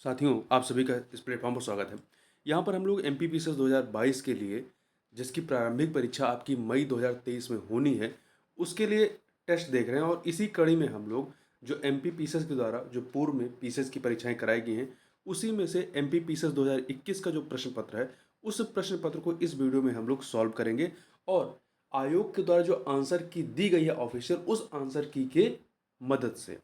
साथियों, आप सभी का इस प्लेटफॉर्म पर स्वागत है। यहाँ पर हम लोग एमपीपीसीएस 2022 के लिए, जिसकी प्रारंभिक परीक्षा आपकी मई 2023 में होनी है, उसके लिए टेस्ट देख रहे हैं। और इसी कड़ी में हम लोग जो एमपीपीसीएस के द्वारा जो पूर्व में पीसीएस की परीक्षाएं कराई गई हैं, उसी में से एमपीपीसीएस 2021 का जो प्रश्न पत्र है, उस प्रश्न पत्र को इस वीडियो में हम लोग सॉल्व करेंगे। और आयोग के द्वारा जो आंसर की दी गई है ऑफिशियल, उस आंसर की के मदद से,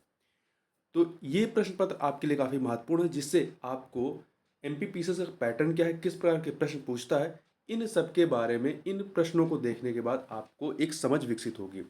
तो ये प्रश्न पत्र आपके लिए काफ़ी महत्वपूर्ण है, जिससे आपको एमपीपीसीएस का पैटर्न क्या है, किस प्रकार के प्रश्न पूछता है, इन सब के बारे में, इन प्रश्नों को देखने के बाद आपको एक समझ विकसित होगी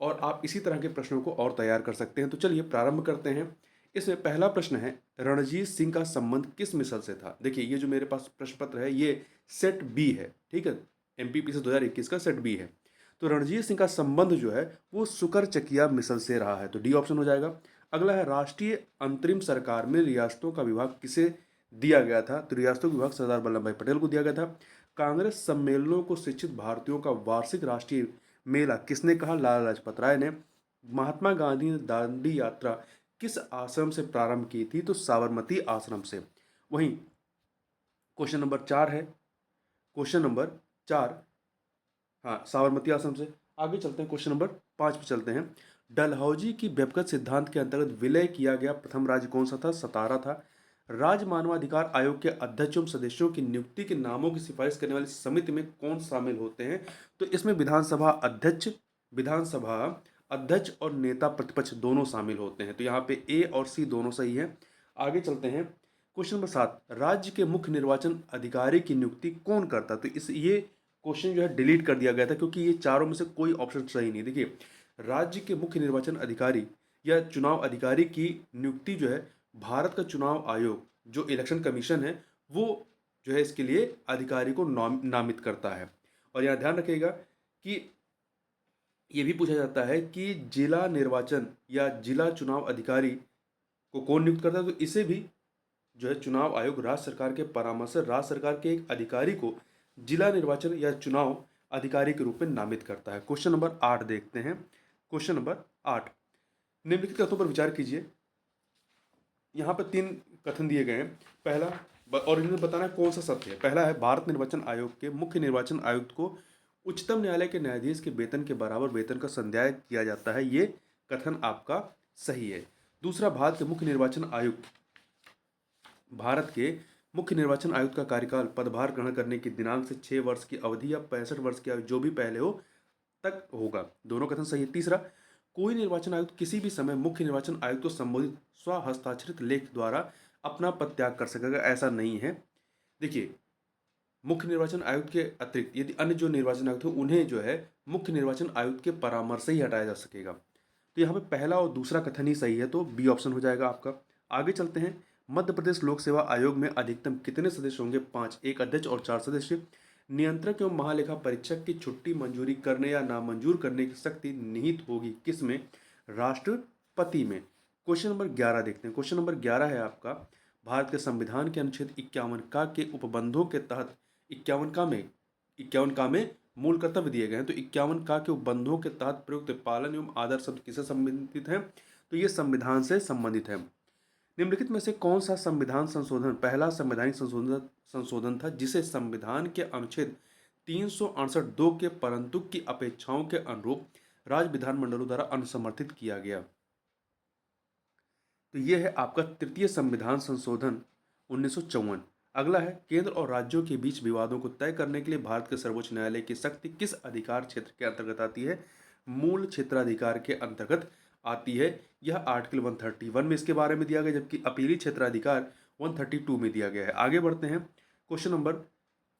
और आप इसी तरह के प्रश्नों को और तैयार कर सकते हैं। तो चलिए प्रारंभ करते हैं। इसमें पहला प्रश्न है, रणजीत सिंह का संबंध किस मिसल से था। देखिए, ये जो मेरे पास प्रश्न पत्र है, ये सेट बी है, ठीक है। एमपीपीसीएस 2021 का सेट बी है। तो रणजीत सिंह का संबंध जो है वो सुकरचकिया मिसल से रहा है, तो डी ऑप्शन हो जाएगा। अगला है, राष्ट्रीय अंतरिम सरकार में रियासतों का विभाग किसे दिया गया था। तो रियासतों का विभाग सरदार वल्लभ भाई पटेल को दिया गया था। कांग्रेस सम्मेलनों को शिक्षित भारतीयों का वार्षिक राष्ट्रीय मेला किसने कहा, लाला लाजपत राय ने। महात्मा गांधी ने दांडी यात्रा किस आश्रम से प्रारंभ की थी, तो साबरमती आश्रम से। वहीं क्वेश्चन नंबर 4 है, क्वेश्चन नंबर 4, हाँ, साबरमती आश्रम से। आगे चलते हैं, क्वेश्चन नंबर 5 पे चलते हैं। डलहौजी की व्यक्तिगत सिद्धांत के अंतर्गत विलय किया गया प्रथम राज्य कौन सा था, सतारा था। राज्य मानवाधिकार आयोग के अध्यक्ष एवं सदस्यों की नियुक्ति के नामों की सिफारिश करने वाली समिति में कौन शामिल होते हैं, तो इसमें विधानसभा अध्यक्ष और नेता प्रतिपक्ष दोनों शामिल होते हैं। तो यहाँ पे ए और सी दोनों सही है। आगे चलते हैं, क्वेश्चन नंबर 7, राज्य के मुख्य निर्वाचन अधिकारी की नियुक्ति कौन करता। तो इस ये क्वेश्चन जो है डिलीट कर दिया गया था, क्योंकि ये चारों में से कोई ऑप्शन सही नहीं। देखिए, राज्य के मुख्य निर्वाचन अधिकारी या चुनाव अधिकारी की नियुक्ति जो है, भारत का चुनाव आयोग जो इलेक्शन कमीशन है, वो जो है इसके लिए अधिकारी को नामित करता है। और यहाँ ध्यान रखिएगा कि ये भी पूछा जाता है कि जिला निर्वाचन या जिला चुनाव अधिकारी को कौन नियुक्त करता है, तो इसे भी जो है चुनाव आयोग राज्य सरकार के परामर्श से राज्य सरकार के एक अधिकारी को जिला निर्वाचन या चुनाव अधिकारी के रूप में नामित करता है। क्वेश्चन नंबर 8 देखते हैं। क्वेश्चन नंबर 8, निम्नलिखित कथनों पर विचार कीजिए। यहाँ पर 3 कथन दिए गए हैं। पहला, और इन्हें बताना है कौन सा सत्य है। पहला है, भारत निर्वाचन आयोग के मुख्य निर्वाचन आयुक्त को उच्चतम न्यायालय के न्यायाधीश के वेतन के बराबर वेतन का संध्याय किया जाता है। ये कथन आपका सही है। दूसरा, भारत के मुख्य निर्वाचन आयुक्त का कार्यकाल पदभार ग्रहण करने की दिनांक से 6 वर्ष की अवधि या 65 वर्ष की आयु जो भी पहले हो तक होगा। दोनों कथन सही है। तीसरा, कोई निर्वाचन आयुक्त किसी भी समय मुख्य निर्वाचन आयुक्त को संबोधित स्वहस्ताक्षरित लेख द्वारा अपना पद त्याग कर सकेगा, ऐसा नहीं है। देखिए, मुख्य निर्वाचन आयुक्त के अतिरिक्त यदि अन्य जो निर्वाचन आयुक्त हो, उन्हें जो है मुख्य निर्वाचन आयुक्त के परामर्श से ही हटाया जा सकेगा। तो यहाँ पे पहला और दूसरा कथन ही सही है, तो बी ऑप्शन हो जाएगा आपका। आगे चलते हैं, मध्य प्रदेश लोक सेवा आयोग में अधिकतम कितने सदस्य होंगे, 5, एक अध्यक्ष और 4 सदस्य। नियंत्रक एवं महालेखा परीक्षक की छुट्टी मंजूरी करने या नामंजूर करने की शक्ति निहित होगी किसमें, राष्ट्रपति में। क्वेश्चन नंबर 11 देखते हैं। क्वेश्चन नंबर 11 है आपका, भारत के संविधान के अनुच्छेद 51 का के उपबंधों के तहत 51 का में मूल कर्तव्य दिए गए हैं। तो 51 का के उपबंधों के तहत प्रयुक्त पालन एवं आदर शब्द किससे संबंधित है, तो ये संविधान से संबंधित है। निम्नलिखित में से कौन सा संविधान संशोधन पहला संवैधानिक संशोधन था जिसे संविधान के अनुच्छेद 368(2) के परंतु की अपेक्षाओं के अनुरूप राज्य विधानमंडलों द्वारा अनुसमर्थित किया गया। तो यह है आपका तृतीय संविधान संशोधन 1954। अगला है, केंद्र और राज्यों के बीच विवादों को तय करने के लिए भारत के सर्वोच्च न्यायालय की शक्ति किस अधिकार क्षेत्र के अंतर्गत आती है, मूल क्षेत्राधिकार के अंतर्गत आती है। यह आर्टिकल 131 में इसके बारे में दिया गया, जबकि अपीली क्षेत्राधिकार 132 में दिया गया है। आगे बढ़ते हैं, क्वेश्चन नंबर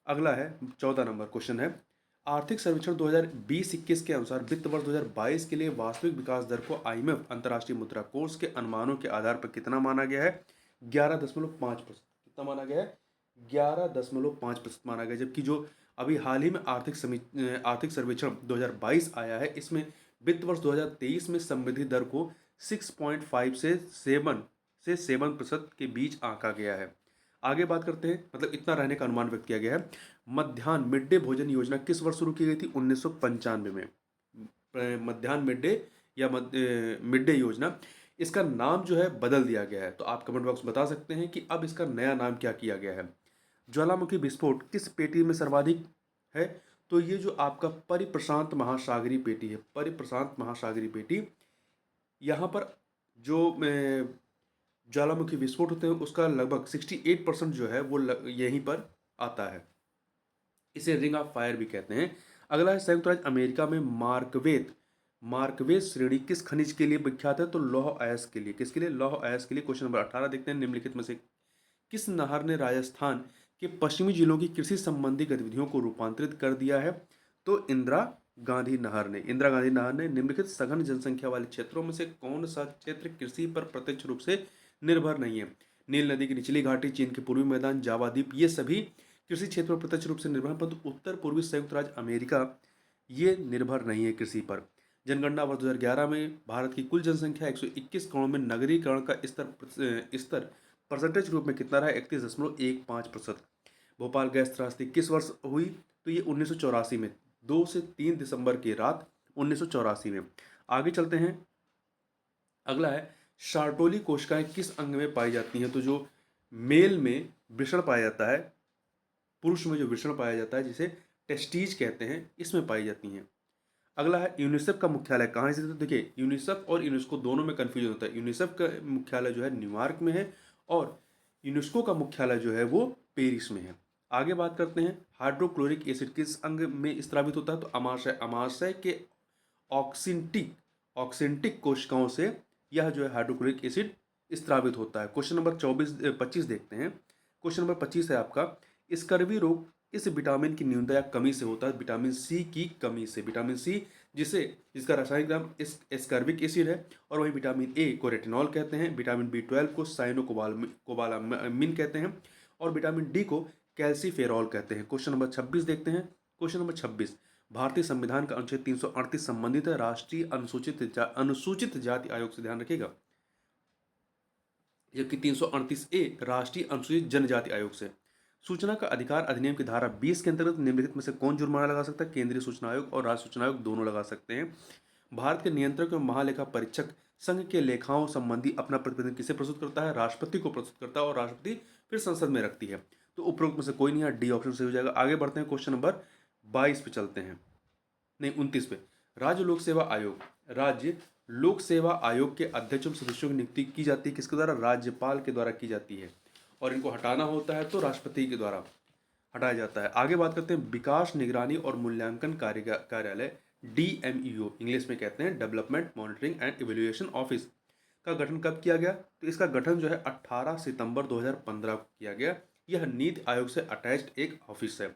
अगला है 14 नंबर क्वेश्चन है, आर्थिक सर्वेक्षण 2020-21 के अनुसार वित्त वर्ष 2022 के लिए वास्तविक विकास दर को आईएमएफ अंतर्राष्ट्रीय मुद्रा कोष के अनुमानों के आधार पर कितना माना गया है, 11.5%। कितना माना गया है, 11.5% माना गया। जबकि जो अभी हाल ही में आर्थिक सर्वेक्षण 2022 आया है, इसमें वित्त वर्ष 2023 में समृद्धि दर को 6.5 से 7% के बीच आंका गया है। आगे बात करते हैं, मतलब इतना रहने का अनुमान व्यक्त किया गया है। मध्याह्न मिड डे भोजन योजना किस वर्ष शुरू की गई थी, 1995 में। मध्याह्न मिड डे या मिड डे योजना, इसका नाम जो है बदल दिया गया है। तो आप कमेंट बॉक्स में बता सकते हैं कि अब इसका नया नाम क्या किया गया है। ज्वालामुखी विस्फोट किस पेटी में सर्वाधिक है? तो ये जो आपका परिप्रशांत महासागरीय पेटी है, परिप्रशांत महासागरीय पेटी, यहाँ पर जो ज्वालामुखी विस्फोट होते हैं उसका लगभग 68% जो है वो यहीं पर आता है। इसे रिंग ऑफ फायर भी कहते हैं। अगला है संयुक्त राज्य अमेरिका में मार्कवेत मार्कवेत श्रेणी किस खनिज के लिए विख्यात है? तो लौह अयस्क के लिए। किसके लिए? लौह अयस्क के लिए। क्वेश्चन नंबर 18 देखते हैं, निम्नलिखित में से किस नहर ने राजस्थान के पश्चिमी जिलों की कृषि संबंधी गतिविधियों को रूपांतरित कर दिया है? तो इंदिरा गांधी नहर ने। इंदिरा गांधी नहर ने। निम्नलिखित सघन जनसंख्या वाले क्षेत्रों में से कौन सा क्षेत्र कृषि पर प्रत्यक्ष रूप से निर्भर नहीं है? नील नदी की निचली घाटी, चीन के पूर्वी मैदान, जावा द्वीप, ये सभी कृषि क्षेत्र पर प्रत्यक्ष रूप से निर्भर है, परंतु उत्तर पूर्वी संयुक्त राज्य अमेरिका ये निर्भर नहीं है कृषि पर। जनगणना वर्ष 2011 में भारत की कुल जनसंख्या 121 करोड़ में नगरीकरण का स्तर परसेंटेज रूप में कितना रहा? 31.15%। भोपाल गैस त्रासदी किस वर्ष हुई? तो ये 1984 में, 2 से 3 दिसंबर की रात 1984 में। आगे चलते हैं। अगला है शार्टोली कोशिकाएं किस अंग में पाई जाती हैं? तो जो मेल में वृषण पाया जाता है, पुरुष में जो वृषण पाया जाता है जिसे टेस्टीज कहते हैं, इसमें पाई जाती हैं। अगला है यूनिसेफ का मुख्यालय कहाँ स्थित है? देखिए यूनिसेफ और यूनेस्को दोनों में कन्फ्यूजन होता है। यूनिसेफ का मुख्यालय जो है न्यूयॉर्क में है और यूनेस्को का मुख्यालय जो है वो पेरिस में है। आगे बात करते हैं, हाइड्रोक्लोरिक एसिड किस अंग में स्रावित होता है? तो अमाशय। अमाशय के ऑक्सिंटिक ऑक्सिंटिक कोशिकाओं से यह जो है हाइड्रोक्लोरिक एसिड स्रावित होता है। क्वेश्चन नंबर 25 देखते हैं। क्वेश्चन नंबर 25 है आपका, स्कर्वी रोग इस विटामिन की न्यूनता या कमी से होता है? विटामिन सी की कमी से। विटामिन सी जिसका रासायनिक नाम एस्कर्बिक एसिड है, और वहीं विटामिन ए को रेटिनॉल कहते हैं, विटामिन बी 12 को साइनोकोबालामिन कहते हैं, और विटामिन डी को कैल्सीफेरॉल कहते हैं। क्वेश्चन नंबर 26 देखते हैं। क्वेश्चन नंबर 26, भारतीय संविधान का अनुच्छेद 338 संबंधित है राष्ट्रीय अनुसूचित जाति आयोग से, ध्यान रखिएगा, जबकि 338A राष्ट्रीय अनुसूचित जनजाति आयोग से। सूचना का अधिकार अधिनियम की धारा 20 के अंतर्गत निम्नलिखित में से कौन जुर्माना लगा सकता है? केंद्रीय सूचना आयोग और राज्य सूचना आयोग दोनों लगा सकते हैं। भारत के नियंत्रक एवं महालेखा परीक्षक संघ के लेखाओं संबंधी अपना प्रतिवेदन किसे प्रस्तुत करता है? राष्ट्रपति को प्रस्तुत करता है, और राष्ट्रपति फिर संसद में रखती है। तो उपरोक्त में से कोई नहीं है, डी ऑप्शन से हो जाएगा। आगे बढ़ते हैं, क्वेश्चन नंबर 22 पे चलते हैं, नहीं 29 पे। राज्य लोक सेवा आयोग के अध्यक्ष एवं सदस्यों की नियुक्ति की जाती है किसके द्वारा? राज्यपाल के द्वारा की जाती है, और इनको हटाना होता है तो राष्ट्रपति के द्वारा हटाया जाता है। आगे बात करते हैं, विकास निगरानी और मूल्यांकन कार्यालय DMEO इंग्लिश में कहते हैं, development monitoring and evaluation office का गठन कब किया गया? तो इसका गठन जो है 18 सितंबर 2015 को किया गया। यह नीति आयोग से अटैच्ड एक ऑफिस है।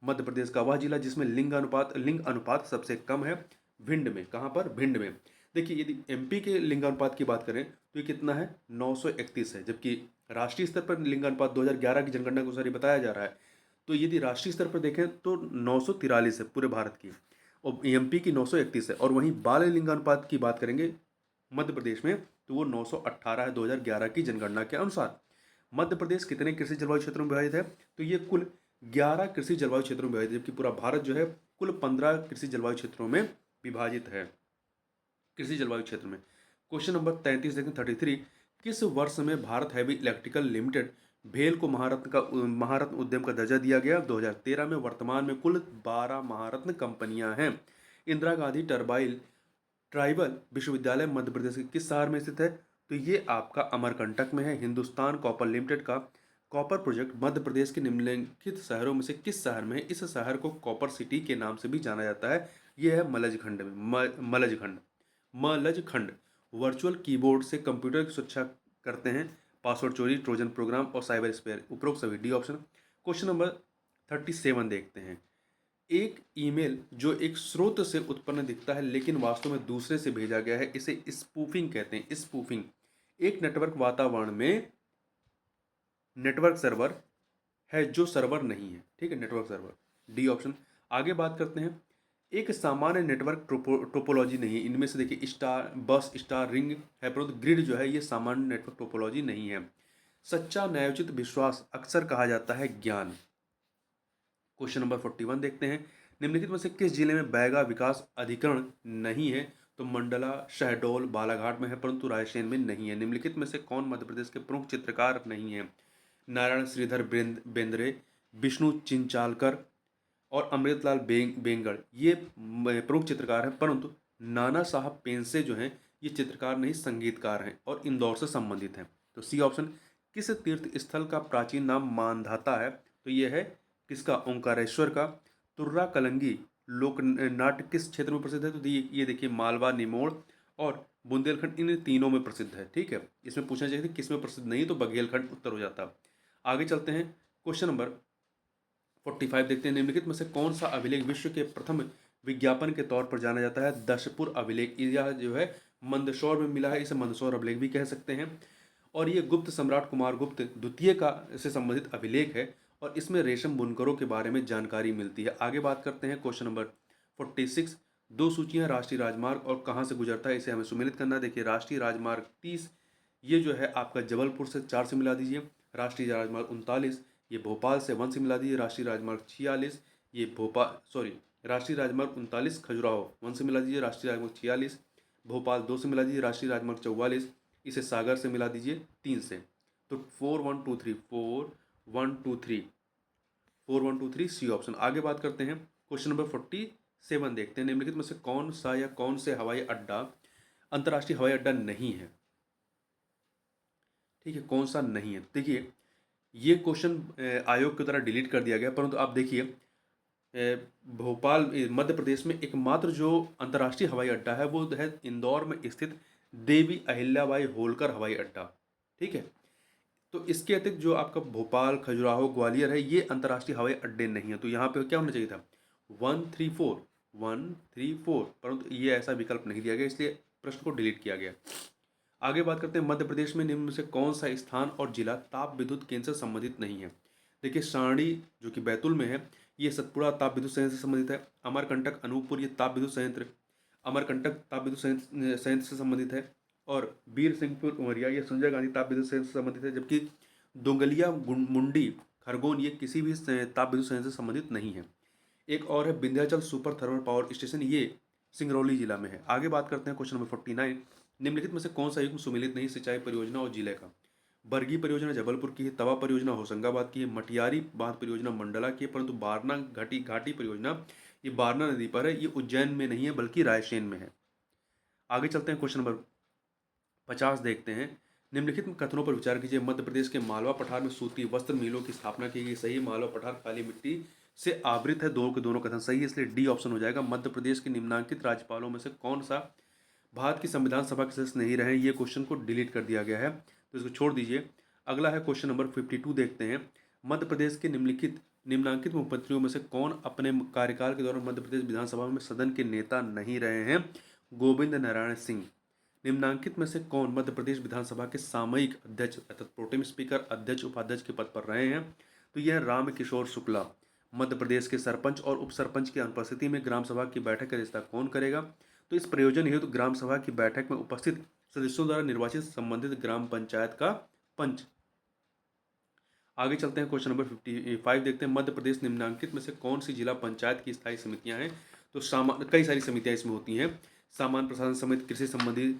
मध्य प्रदेश का वह जिला जिसमें लिंग अनुपात सबसे कम है, भिंड में। कहाँ पर? भिंड में। देखिए यदि MP के लिंगानुपात की बात करें तो ये कितना है? 931 है, जबकि राष्ट्रीय स्तर पर लिंगानुपात 2011 की जनगणना के अनुसार ये बताया जा रहा है। तो यदि राष्ट्रीय स्तर पर देखें तो 943 है पूरे भारत की, और MP की 931 है। और वहीं बाल लिंगानुपात की बात करेंगे मध्य प्रदेश में तो वो 918 है 2011 की जनगणना के अनुसार। मध्य प्रदेश कितने कृषि जलवायु क्षेत्रों में विभाजित है? तो ये कुल 11 कृषि जलवायु क्षेत्रों में विभाजित है, जबकि पूरा भारत जो है कुल 15 कृषि जलवायु क्षेत्रों में विभाजित है। कृषि जलवायु क्षेत्र में। क्वेश्चन नंबर 33 देखें, 33, किस वर्ष में भारत हैवी इलेक्ट्रिकल लिमिटेड भेल को महारत्न उद्यम का दर्जा दिया गया? 2013 में। वर्तमान में कुल 12 महारत्न कंपनियां हैं। इंदिरा गांधी ट्राइबल विश्वविद्यालय मध्य प्रदेश के किस शहर में स्थित है? तो ये आपका अमरकंटक में है। हिंदुस्तान कॉपर लिमिटेड का कॉपर प्रोजेक्ट मध्य प्रदेश के निम्नलिखित शहरों में से किस शहर में है? इस शहर को कॉपर सिटी के नाम से भी जाना जाता है। यह है मलजखंड में। मलजखंड। वर्चुअल कीबोर्ड से कंप्यूटर की सुरक्षा करते हैं, पासवर्ड चोरी, ट्रोजन प्रोग्राम और साइबर स्पेयर। उपरोक्त सभी, डी ऑप्शन। क्वेश्चन नंबर 37 देखते हैं, एक ईमेल जो एक स्रोत से उत्पन्न दिखता है लेकिन वास्तव में दूसरे से भेजा गया है, इसे स्पूफिंग कहते हैं। स्पूफिंग। एक नेटवर्क वातावरण में नेटवर्क सर्वर है जो सर्वर नहीं है, ठीक है, नेटवर्क सर्वर, डी ऑप्शन। आगे बात करते हैं, एक सामान्य नेटवर्क टोपोलॉजी नहीं है। इनमें से देखिए स्टार, बस, स्टार, रिंग है, परंतु ग्रिड जो है ये सामान्य नेटवर्क टोपोलॉजी नहीं है। सच्चा न्यायोचित विश्वास अक्सर कहा जाता है ज्ञान। क्वेश्चन नंबर 41 देखते हैं, निम्नलिखित में से किस जिले में बैगा विकास अधिकरण नहीं है? तो मंडला, शहडोल, बालाघाट में है परंतु रायसेन में नहीं है। निम्नलिखित में से कौन मध्य प्रदेश के प्रमुख चित्रकार नहीं है? नारायण श्रीधर बेंद्रे, विष्णु चिंचालकर और अमृतलाल बेंगड़ ये प्रमुख चित्रकार हैं, परंतु नाना साहब पेंसे जो हैं ये चित्रकार नहीं संगीतकार हैं और इंदौर से संबंधित हैं। तो सी ऑप्शन। किस तीर्थ स्थल का प्राचीन नाम मानधाता है? तो ये है किसका? ओंकारेश्वर का। तुर्रा कलंगी लोक नाट्य किस क्षेत्र में प्रसिद्ध है? तो ये देखिए मालवा, निमोड़ और बुंदेलखंड इन तीनों में प्रसिद्ध है। ठीक है, इसमें पूछना चाहिए था किस में प्रसिद्ध नहीं, तो बघेलखंड उत्तर हो जाता। आगे चलते हैं, क्वेश्चन नंबर 45 देखते हैं। निम्नलिखित में से कौन सा अभिलेख विश्व के प्रथम विज्ञापन के तौर पर जाना जाता है? दशपुर अभिलेख। यह जो है मंदसौर में मिला है, इसे मंदसौर अभिलेख भी कह सकते हैं। और ये गुप्त सम्राट कुमार गुप्त द्वितीय का से संबंधित अभिलेख है और इसमें रेशम बुनकरों के बारे में जानकारी मिलती है। आगे बात करते हैं क्वेश्चन नंबर 46। दो सूचियां राष्ट्रीय राजमार्ग और कहाँ से गुजरता है, इसे हमें सुमेलित करना है। देखिए राष्ट्रीय राजमार्ग 30 ये जो है आपका जबलपुर से 4 से मिला दीजिए। राष्ट्रीय राजमार्ग 39 ये भोपाल से 1 से मिला दीजिए। राष्ट्रीय राजमार्ग 46 ये राष्ट्रीय राजमार्ग 39 खजुराहो 1 से मिला दीजिए। राष्ट्रीय राजमार्ग 46 भोपाल 2 से मिला दीजिए। राष्ट्रीय राजमार्ग 44 इसे सागर से मिला दीजिए 3 से। तो 4 1 2 3 सी ऑप्शन। आगे बात करते हैं क्वेश्चन नंबर 47 देखते हैं। निम्नलिखित में से कौन सा या कौन से हवाई अड्डा अंतर्राष्ट्रीय हवाई अड्डा नहीं है? ठीक है, कौन सा नहीं है? देखिए ये क्वेश्चन आयोग के द्वारा डिलीट कर दिया गया, परंतु आप देखिए भोपाल मध्य प्रदेश में एकमात्र जो अंतर्राष्ट्रीय हवाई अड्डा है वो है इंदौर में स्थित देवी अहिल्याबाई होलकर हवाई अड्डा। ठीक है, तो इसके अतिरिक्त जो आपका भोपाल, खजुराहो, ग्वालियर है ये अंतर्राष्ट्रीय हवाई अड्डे नहीं है। तो यहाँ पे क्या होना चाहिए था? 134 परंतु ये ऐसा विकल्प नहीं दिया गया, इसलिए प्रश्न को डिलीट किया गया। आगे बात करते हैं मध्य प्रदेश में निम्न में से कौन सा स्थान और जिला ताप विद्युत केंद्र से संबंधित नहीं है? देखिए सारणी जो कि बैतूल में है ये सतपुड़ा ताप विद्युत संयंत्र से संबंधित है। अमरकंटक अनूपपुर ये ताप विद्युत संयंत्र अमरकंटक ताप विद्युत संयंत्र से संबंधित है। और बीर सिंहपुर उमरिया ये संजय गांधी ताप विद्युत संयंत्र से संबंधित है। जबकि दोंगलिया मुंडी खरगोन ये किसी भी ताप विद्युत संयंत्र से संबंधित नहीं है। एक और है Vindhyachal super thermal power station, ये सिंगरौली जिला में है। आगे बात करते हैं क्वेश्चन नंबर 49। निम्नलिखित में से कौन सा युग्म सुमेलित नहीं सिंचाई परियोजना और जिले का? बरगी परियोजना जबलपुर की है, तवा परियोजना होशंगाबाद की है, मटियारी बांध परियोजना मंडला की है, परंतु बारना घाटी परियोजना ये बारना नदी पर है, ये उज्जैन में नहीं है बल्कि रायसेन में है। आगे चलते हैं क्वेश्चन नंबर 50 देखते हैं। निम्नलिखित कथनों पर विचार कीजिए। मध्य प्रदेश के मालवा पठार में सूती वस्त्र मिलों की स्थापना की गई, सही। मालवा पठार काली मिट्टी से आवृत है, दो के दोनों कथन सही है, इसलिए डी ऑप्शन हो जाएगा। मध्य प्रदेश के निम्नांकित राज्यपालों में से कौन सा भारत की संविधान सभा के सदस्य नहीं रहे? ये क्वेश्चन को डिलीट कर दिया गया है, तो इसको छोड़ दीजिए। अगला है क्वेश्चन नंबर 52 देखते हैं। मध्य प्रदेश के निम्नांकित मुख्यमंत्रियों में से कौन अपने कार्यकाल के दौरान मध्य प्रदेश विधानसभा में सदन के नेता नहीं रहे हैं? गोविंद नारायण सिंह। निम्नांकित में से कौन मध्य प्रदेश विधानसभा के सामयिक अध्यक्ष अर्थात प्रोटेम स्पीकर, अध्यक्ष, उपाध्यक्ष के पद पर रहे हैं? तो यह राम किशोर शुक्ला। मध्य प्रदेश के सरपंच और उप सरपंच की अनुपस्थिति में ग्राम सभा की बैठक का रिश्ता कौन करेगा? तो इस प्रयोजन हेतु ग्राम सभा की बैठक में उपस्थित सदस्यों द्वारा निर्वाचित संबंधित ग्राम पंचायत का पंच। आगे चलते हैं क्वेश्चन नंबर 55 देखते हैं। मध्य प्रदेश निम्नांकित में से कौन सी जिला पंचायत की स्थायी समितियां हैं? तो कई सारी समितियां इसमें होती हैं। सामान्य प्रशासन समिति, कृषि समिति,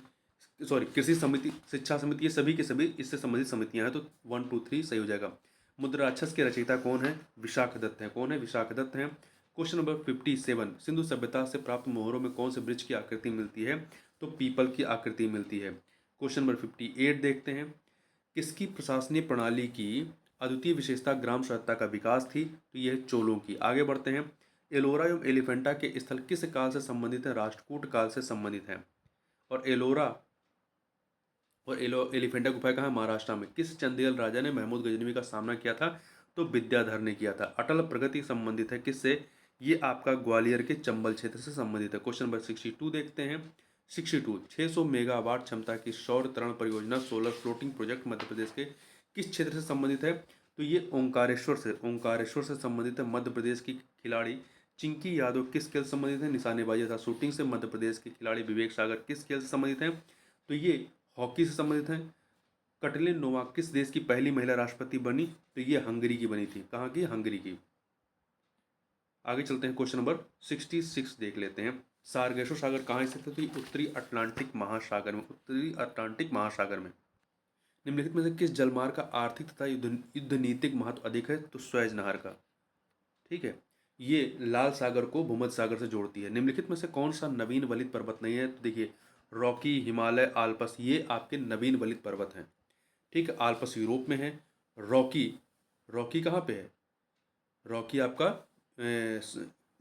शिक्षा समिति, ये सभी के सभी इससे संबंधित समितियां हैं। तो 1 2 3 सही हो जाएगा। मुद्राक्षस के रचयिता कौन है? विशाख दत्त है। कौन है? विशाख दत्त हैं। Question number 57। सिंधु सभ्यता से प्राप्त मोहरों में कौन से वृक्ष की आकृति मिलती है? तो पीपल की आकृति मिलती है। क्वेश्चन नंबर 58 देखते हैं। किसकी प्रशासनिक प्रणाली की अद्वितीय विशेषता ग्राम स्वराज्यता का विकास थी? तो यह चोलों की। आगे बढ़ते हैं। एलोरा एवं एलिफेंटा के स्थल किस काल से संबंधित है? राष्ट्रकूट काल से संबंधित है। और एलोरा और एलिफेंटा गुफा कहाँ? महाराष्ट्र में। किस चंदेल राजा ने महमूद गजनवी का सामना किया था? तो विद्याधर ने किया था। अटल प्रगति संबंधित है किससे? ये आपका ग्वालियर के चंबल क्षेत्र से संबंधित है। क्वेश्चन नंबर 62 देखते हैं। 62 600 मेगावाट क्षमता की सौर तरण परियोजना solar floating project Madhya Pradesh के किस क्षेत्र से संबंधित है? तो ये ओंकारेश्वर से संबंधित है। मध्य प्रदेश की खिलाड़ी चिंकी यादव किस खेल से संबंधित है? निशानेबाजी तथा शूटिंग से। मध्य प्रदेश के खिलाड़ी विवेक सागर किस खेल से संबंधित हैं? तो ये हॉकी से संबंधित हैं। कटलिन नोवाक किस देश की पहली महिला राष्ट्रपति बनी? तो ये हंगरी की बनी थी। कहाँ की? हंगरी की। आगे चलते हैं क्वेश्चन नंबर 66 देख लेते हैं। सार्गेसो सागर कहाँ स्थित है? तो ये उत्तरी अटलांटिक महासागर में, उत्तरी अटलांटिक महासागर में। निम्नलिखित में से किस जलमार्ग का आर्थिक तथा युद्ध नीतिक महत्व अधिक है? तो स्वेज नहर का। ठीक है, ये लाल सागर को भूमध्य सागर से जोड़ती है। निम्नलिखित में से कौन सा नवीन वलित पर्वत नहीं है? तो देखिए, रॉकी, हिमालय, आल्पस, ये आपके नवीन वलित पर्वत हैं। ठीक है, आल्पस यूरोप में है। रॉकी, रॉकी कहाँ पे है? रॉकी आपका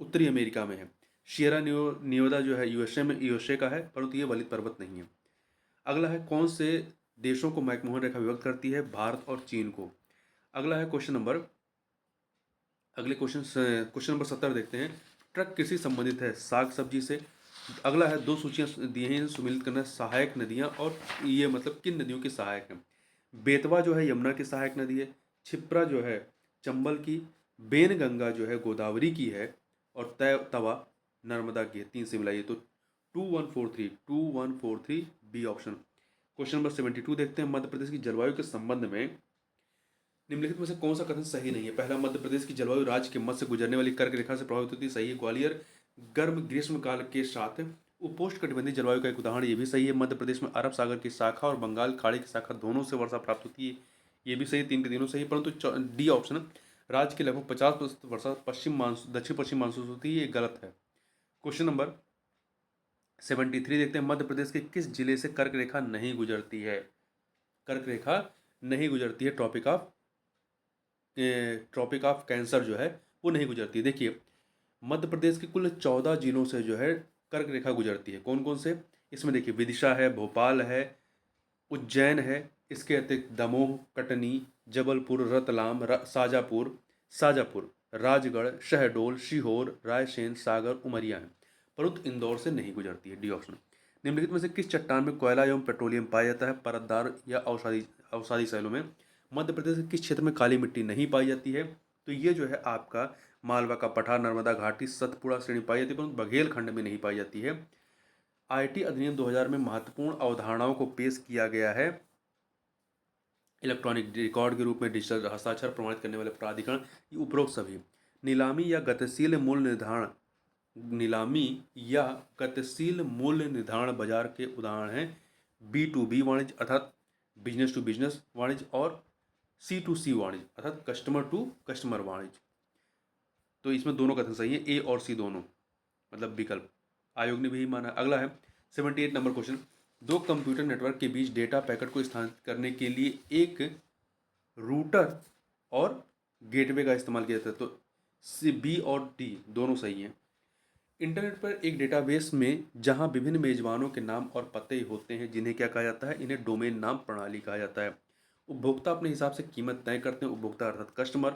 उत्तरी अमेरिका में है। शियरा नियोदा जो है यूएसए में, यूएसए का है, परंतु ये वलित पर्वत नहीं है। अगला है, कौन से देशों को मैकमोहन रेखा विभक्त करती है? भारत और चीन को। अगला है क्वेश्चन नंबर, अगले क्वेश्चन नंबर 70 देखते हैं। ट्रक किससे संबंधित है? साग सब्जी से। अगला है, दो सूचियां दी हैं सुमिलित करना, सहायक नदियां, और ये मतलब किन नदियों की सहायक हैं? बेतवा जो है यमुना की सहायक नदी है। क्षिप्रा जो है चंबल की। बेन गंगा जो है गोदावरी की है। और तय तवा नर्मदा की है। तीन से मिलाइए तो 2143 बी ऑप्शन। क्वेश्चन नंबर 72 देखते हैं। मध्य प्रदेश की जलवायु के संबंध में निम्नलिखित में से कौन सा कथन सही नहीं है? पहला, मध्य प्रदेश की जलवायु राज्य के मध्य से गुजरने वाली कर्क रेखा से प्रभावित होती है। सही है। ग्वालियर गर्म ग्रीष्म काल के साथ उपोष्ण कटिबंधीय जलवायु का एक उदाहरण, ये भी सही है। मध्य प्रदेश में अरब सागर की शाखा और बंगाल खाड़ी की शाखा दोनों से वर्षा प्राप्त होती है, ये भी सही है। तीन के तीनों सही है, परंतु डी ऑप्शन, राज्य की लगभग 50% वर्षा दक्षिण पश्चिम मानसून से होती है, ये गलत है। क्वेश्चन नंबर 73 देखते हैं। मध्य प्रदेश के किस जिले से कर्क रेखा नहीं गुजरती है? कर्क रेखा नहीं गुजरती है, ट्रॉपिक ऑफ कैंसर जो है वो नहीं गुजरती है। देखिए, मध्य प्रदेश के कुल 14 जिलों से जो है कर्क रेखा गुजरती है। कौन कौन से? इसमें देखिए, विदिशा है, भोपाल है, उज्जैन है, इसके अतिरिक्त दमोह, कटनी, जबलपुर, रतलाम, शाजापुर, राजगढ़, शहडोल, सीहोर, रायसेन, सागर, उमरिया है, परंतु इंदौर से नहीं गुजरती है। D option. निम्नलिखित में से किस चट्टान में कोयला एवं पेट्रोलियम पाया जाता है? परतदार या अवसादी शैलों में। मध्य प्रदेश के किस क्षेत्र में काली मिट्टी नहीं पाई जाती है? तो ये जो है आपका मालवा का पठार, नर्मदा घाटी, सतपुड़ा श्रेणी पाई जाती है, परंतु बघेलखंड में नहीं पाई जाती है। आईटी अधिनियम 2000 में महत्वपूर्ण अवधारणाओं को पेश किया गया है। इलेक्ट्रॉनिक रिकॉर्ड के रूप में डिजिटल हस्ताक्षर प्रमाणित करने वाले प्राधिकरण, ये उपरोक्त सभी। नीलामी या गतिशील मूल्य निर्धारण, नीलामी या गतिशील मूल्य निर्धारण बाजार के उदाहरण हैं B2B वाणिज्य अर्थात बिजनेस टू बिजनेस वाणिज्य, और C2C वाणिज्य अर्थात कस्टमर टू कस्टमर वाणिज्य। तो इसमें दोनों कथन सही है, ए और सी दोनों, मतलब विकल्प। आयोग ने भी माना। अगला है 78 नंबर क्वेश्चन। दो कंप्यूटर नेटवर्क के बीच डेटा पैकेट को स्थानांतरित करने के लिए एक रूटर और गेटवे का इस्तेमाल किया जाता है। तो सी, बी और डी दोनों सही हैं। इंटरनेट पर एक डेटाबेस में जहां विभिन्न मेजबानों के नाम और पते होते हैं, जिन्हें क्या कहा जाता है? इन्हें डोमेन नाम प्रणाली कहा जाता है। उपभोक्ता अपने हिसाब से कीमत तय करते हैं। उपभोक्ता अर्थात कस्टमर,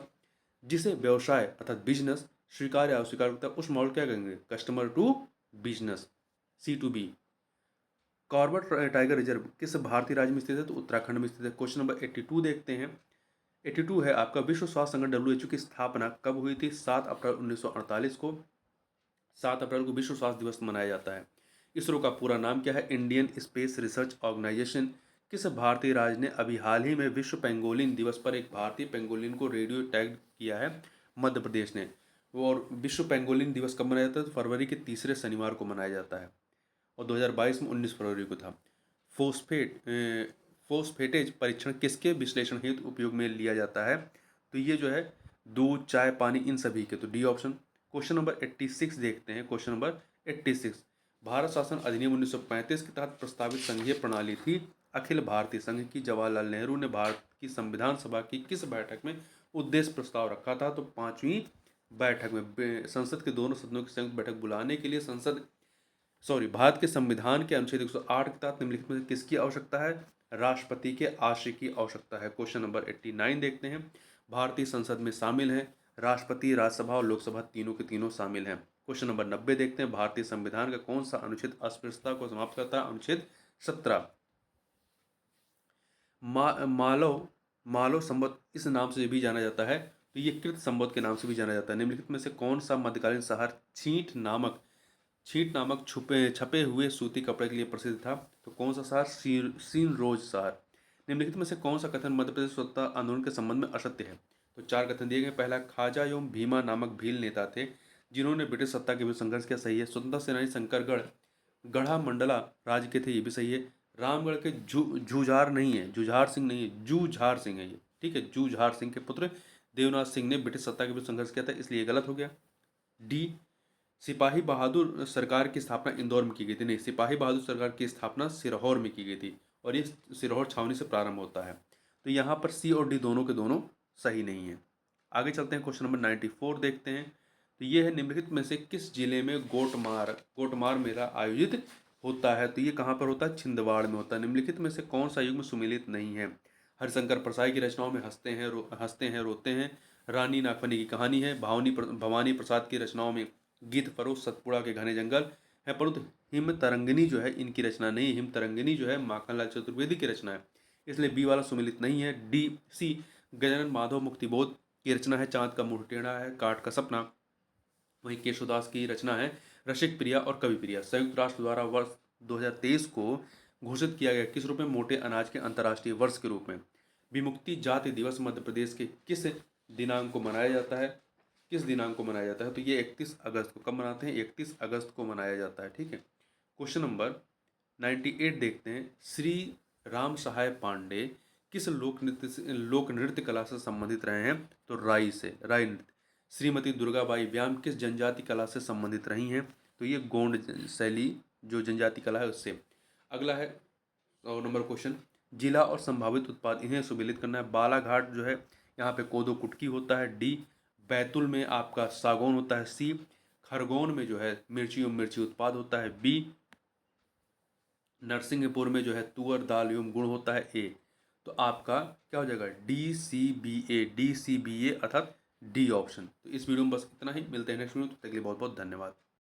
जिसे व्यवसाय अर्थात बिजनेस स्वीकार या अस्वीकार करता है, उस मॉडल क्या कहेंगे? Customer to business, C2B। Corbett tiger reserve किस भारतीय राज्य में स्थित है? तो उत्तराखंड में स्थित है। क्वेश्चन नंबर 82 देखते हैं। 82 है आपका, विश्व स्वास्थ्य संगठन WHO की स्थापना कब हुई थी? 7 अप्रैल 1948 को। 7 अप्रैल को विश्व स्वास्थ्य दिवस मनाया जाता है। इसरो का पूरा नाम क्या है? Indian Space Research Organisation. किस भारतीय राज्य ने अभी हाल ही में विश्व पेंगोलिन दिवस पर एक भारतीय पेंगोलिन को रेडियो टैग किया है? मध्य प्रदेश ने। और विश्व पेंगोलिन दिवस कब मनाया जाता है? तो फरवरी के तीसरे शनिवार को मनाया जाता है, और 2022 में 19 फरवरी को था। फोस्फेटेज परीक्षण किसके विश्लेषण हेतु उपयोग में लिया जाता है? तो ये जो है दूध, चाय, पानी, इन सभी के। तो डी ऑप्शन। क्वेश्चन नंबर 86 देखते हैं। क्वेश्चन नंबर 86, भारत शासन अधिनियम 1935 के तहत प्रस्तावित संघीय प्रणाली थी अखिल भारतीय संघ की। जवाहरलाल नेहरू ने भारत की संविधान सभा की किस बैठक में उद्देश्य प्रस्ताव रखा था? तो 5वीं बैठक में। संसद के दोनों सदनों की संयुक्त बैठक बुलाने के लिए भारत के संविधान के अनुच्छेद 108 के तहत निम्नलिखित में से किसकी आवश्यकता है? राष्ट्रपति के आश्रय की आवश्यकता है। क्वेश्चन नंबर 89 देखते हैं। भारतीय संसद में शामिल हैं राष्ट्रपति, राज्यसभा और लोकसभा, तीनों के तीनों शामिल हैं। क्वेश्चन नंबर 90 देखते हैं। भारतीय संविधान का कौन सा अनुच्छेद अस्पृश्यता को समाप्त करता है? अनुच्छेद 17। मालव मालव संवत इस नाम से भी जाना जाता है, तो ये कृत संवत के नाम से भी जाना जाता है। निम्नलिखित में से कौन सा मध्यकालीन शहर छींट नामक छपे हुए सूती कपड़े के लिए प्रसिद्ध था? तो कौन सा शहर? सीन रोज शहर। निम्नलिखित में से कौन सा कथन मध्य प्रदेश स्वतंत्रता आंदोलन के संबंध में असत्य है? तो चार कथन दिए गए। पहला, खाजा एवं भीमा नामक भील नेता थे जिन्होंने ब्रिटिश सत्ता के विरुद्ध संघर्ष किया, सही है। स्वतंत्रता सेनानी शंकरगढ़ गढ़ा मंडला राज्य के थे, ये भी सही है। रामगढ़ के जूझार नहीं है, जुझार सिंह नहीं है, जूझार सिंह है ये, ठीक है। जूझार सिंह के पुत्र देवनाथ सिंह ने ब्रिटिश सत्ता के विरुद्ध संघर्ष किया था, इसलिए गलत हो गया। डी, सिपाही बहादुर सरकार की स्थापना इंदौर में की गई थी, नहीं, सिपाही बहादुर सरकार की स्थापना सिरहौर में की गई थी और ये सिरहौर छावनी से प्रारंभ होता है। तो यहाँ पर सी और डी दोनों के दोनों सही नहीं है। आगे चलते हैं, क्वेश्चन नंबर 94 देखते हैं। तो ये है, निम्नलिखित में से किस जिले में गोटमार मेला आयोजित होता है? तो ये कहाँ पर होता है? छिंदवाड़ में होता है। निम्नलिखित में से कौन सा युग में सुमेलित नहीं है? हरिशंकर परसाई की रचनाओं में हंसते हैं रोते हैं रानी नागफनी की कहानी है। भवानी प्रसाद की रचनाओं में गीत फरोश सतपुड़ा के घने जंगल है, परंतु हिम तरंगिनी जो है इनकी रचना नहीं। हिम तरंगिनी जो है माखनलाल चतुर्वेदी की रचना है, इसलिए बी वाला सुमेलित नहीं है। डी सी गजानन माधव मुक्तिबोध की रचना है। चांद का मुंह टेढ़ा है, काठ का सपना वही केशवदास की रचना है। रसिक प्रिया और कवि प्रिया। संयुक्त राष्ट्र द्वारा वर्ष 2023 को घोषित किया गया किस रूप में? मोटे अनाज के अंतर्राष्ट्रीय वर्ष के रूप में। विमुक्ति जाति दिवस मध्य प्रदेश के किस दिनांक को मनाया जाता है? किस दिनांक को मनाया जाता है? तो ये 31 अगस्त को। कब मनाते हैं? 31 अगस्त को मनाया जाता है, ठीक है। क्वेश्चन नंबर 98 देखते हैं। श्री राम सहाय पांडे किस लोक नृत्य कला से संबंधित रहे हैं? तो राई नृत्य। श्रीमती दुर्गाबाई व्याम किस जनजाति कला से संबंधित रही हैं? तो ये गोंड शैली जो जनजाति कला है उससे। अगला है 100 नंबर क्वेश्चन, जिला और संभावित उत्पाद इन्हें सुमेलित करना है। बालाघाट जो है यहाँ पे कोदो कुटकी होता है। डी, बैतुल में आपका सागौन होता है। सी, खरगोन में जो है मिर्ची उत्पाद होता है। बी, नरसिंहपुर में जो है तुअर दाल एवं गुड़ होता है। ए, तो आपका क्या हो जाएगा? डी सी बी ए अर्थात डी ऑप्शन। तो इस वीडियो में बस इतना ही, मिलते हैं नेक्स्ट वीडियो, तब तक के लिए बहुत बहुत धन्यवाद।